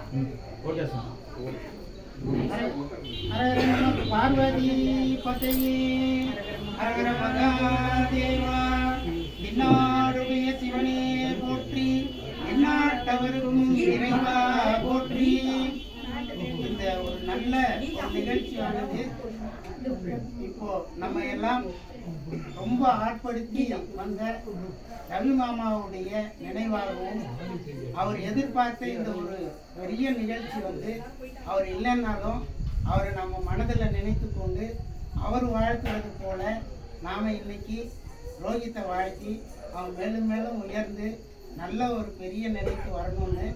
Okay sir. Parvati பதையே ஹர மகாதேவா. என்னாடுடைய சிவனே போற்றி, எந்நாட்டவருக்கும் இறைவா போற்றி. இந்த ஒரு நல்ல நிகழ்ச்சியானது இப்போ நம்ம எல்லாம் ரொம்ப ஆட்படுத்தி வந்த ரவி மாமாவுடைய நினைவாகவும் அவர் எதிர்பார்த்த இந்த ஒரு பெரிய நிகழ்ச்சி அவர் இல்லைன்னாலும் அவரை நம்ம மனதில் நினைத்து கொண்டு அவர் வாழ்த்துறது போல நாம் இன்னைக்கு ரோஹித்தை வாழ்த்தி அவன் மேலும் மேலும் உயர்ந்து நல்ல ஒரு பெரிய நிலைக்கு வரணும்னு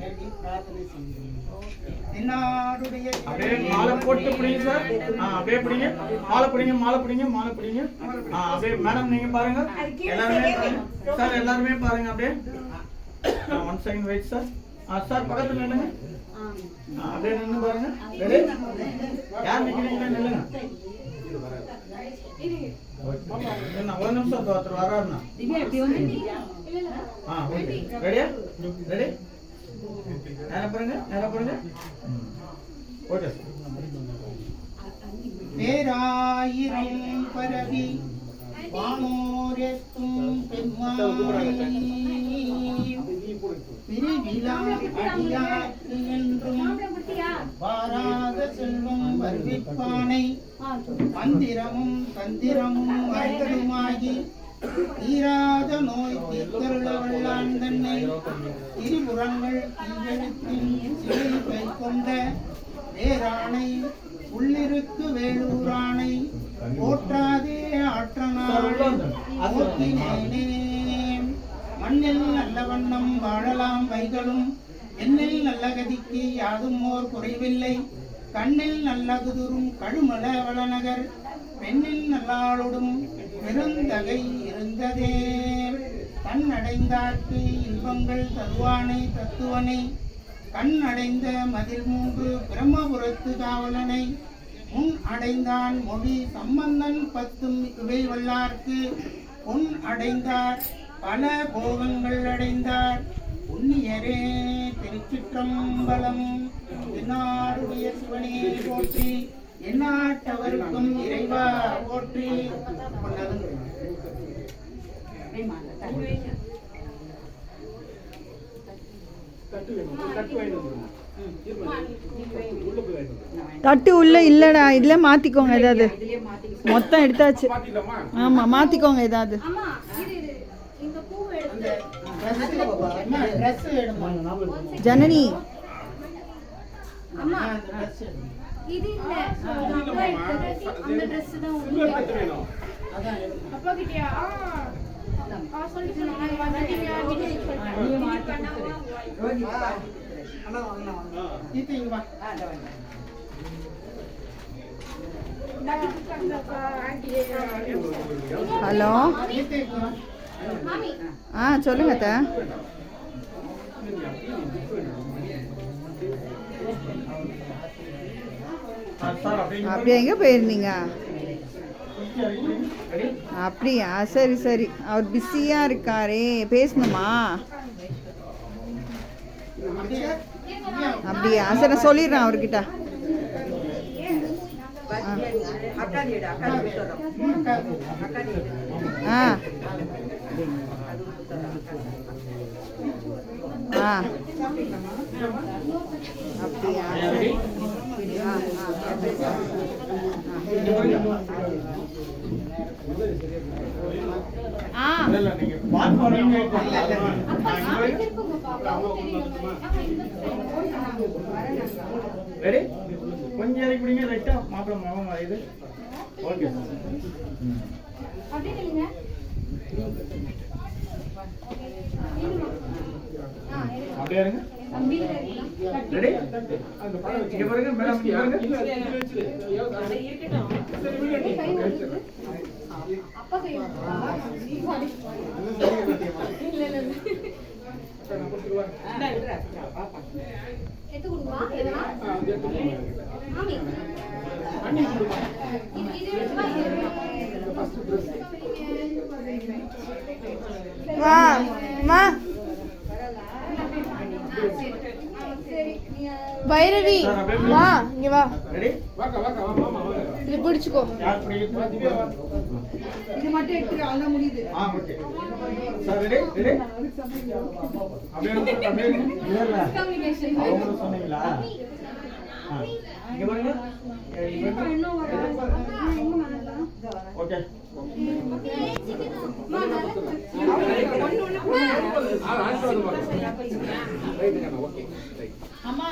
வேண்டி பிரார்த்தனை செய்கிறோம். மாலை போட்டு பிடிங்க சார். அப்படியே பிடிங்க, மாலை பிடிங்க, மாலை பிடிங்க, மாலை பிடிங்க. அப்படியே மேடம் நீங்க பாருங்க, எல்லாருமே சார், எல்லாருமே பாருங்க. அப்படியே 1 செகண்ட் வெயிட் சார். சார் பக்கத்துல நில்லுங்க. அப்படியே நின்று பாருங்க. ரெடி? யார் நிக்கிறீங்க நில்லுங்க. என்ன ஒரு நிமிஷம் ஒருத்தர் வராருண்ணா. ரெடியா? ரெடி? நேரா பாருங்க, நேரா பாருங்க. ஓகே. பேராயிரம் பரவி வானோரெத்தும் பெண்மானை பிரிவிழா அடியாக்கு என்றும் பாராத செல்வம் வருவிப்பானை மந்திரமும் தந்திரமும் அறிந்ததுமாகி தீராத நோய் தீர்த்தருள வல்லான் தன்னை திரிபுரங்கள் தீயெழுத்தின் சிலை கைக்கொண்ட வேராணை உள்ளிருக்கு வேலூரானை போற்றாதே ஆற்றனானே. மண்ணில் நல்ல வண்ணம் வாழலாம் வைகளும் எண்ணில் நல்ல கதிக்கு யாதும் ஓர் குறைவில்லை. கண்ணில் நல்ல குதுரும் கழுமல வளநகர் பெண்ணில் நல்லாளோடும் பெருந்தகை இருந்ததே. கண் அடைந்தார்க்கு இன்பங்கள் தருவானை தத்துவனை கண் அடைந்த மதில் 3 பிரம்மபுரத்து காவலனை முன் அடைந்தான் மொழி சம்பந்தன் 10 இவை வல்லார்க்கு பொன் அடைந்தார் பல போகங்கள் அடைந்தார் புண்ணியரே. திருச்சிற்றம்பலம். என்னாருடைய சிவனே போற்றி, எந்நாட்டவருக்கும் இறைவா போற்றி. தட்டு உள்ள இல்லடா, இதுல மாத்திக்கோங்க ஏதாவது. மொத்தம் எடுத்தாச்சு. ஆமா மாத்திக்கோங்க ஏதாவது. ஜனனி இது இல்ல அந்த Dress தான் உங்களுக்கு வேணும். அப்பா கிட்டயா? சொல்லிட்டு சொன்னாங்க வந்துட்டீங்க அப்படின்னு ஹலோ. சொல்லுங்க அத்தை. அப்படியே எங்கே போயிருந்தீங்க? அப்படியா? சரி சரி. அவர் பிஸியாக இருக்காரே, பேசணுமா? அப்படியா? சரி நான் சொல்லிடுறேன் அவர்கிட்ட. அப்படியா? கொஞ்சம் இறக்கி பிடிங்க லைட்டா. மாப்பிள்ளை மாமா இது ஓகே. அப்படியே இருங்க. ரெடி? இங்க பாருங்க மேடம், இங்க பாருங்க. அப்பா கை எது கொடுமா எதனா மாமி இது வா வா. சரி நீ பைரவி வா இங்க வா ரெடி இது பிடிச்சுக்கோ யார் பிடிக்குது இது மட்டும் எடுத்துக்க அவ்வளோ முடியுது ஓகே சார் ரெடி ரெடி அப்படியே அப்படியே இல்ல கம்யூனிகேஷன் அவங்க சொன்னீங்களா இங்க பாருங்க இன்னும் ஒரு எங்க மாறலாம் ஓகே அம்மா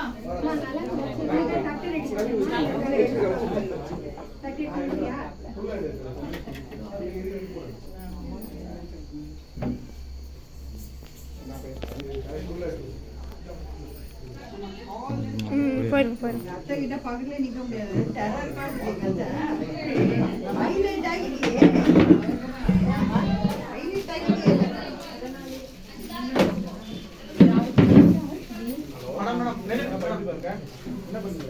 போயிடும் போயிடும் அத்தை கிட்ட பக்கத்துல நிக்க முடியாது டெரர் கார்டு ஹைலைட் ஆகிடுயே ஹைலைட் ஆகிடுயே மேடம் மேடம் என்ன பண்ணுங்க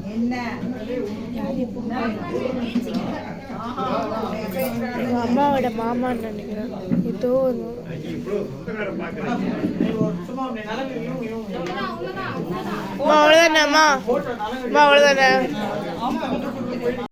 என்ன எங்க அம்மாவோட மாமான்னு நினைக்கிறேன் ஏதோ ஒரு சும்மா அப்படி நலங்கு அம்மா அவ்வளோதானே அம்மா அம்மா அவ்வளோதானே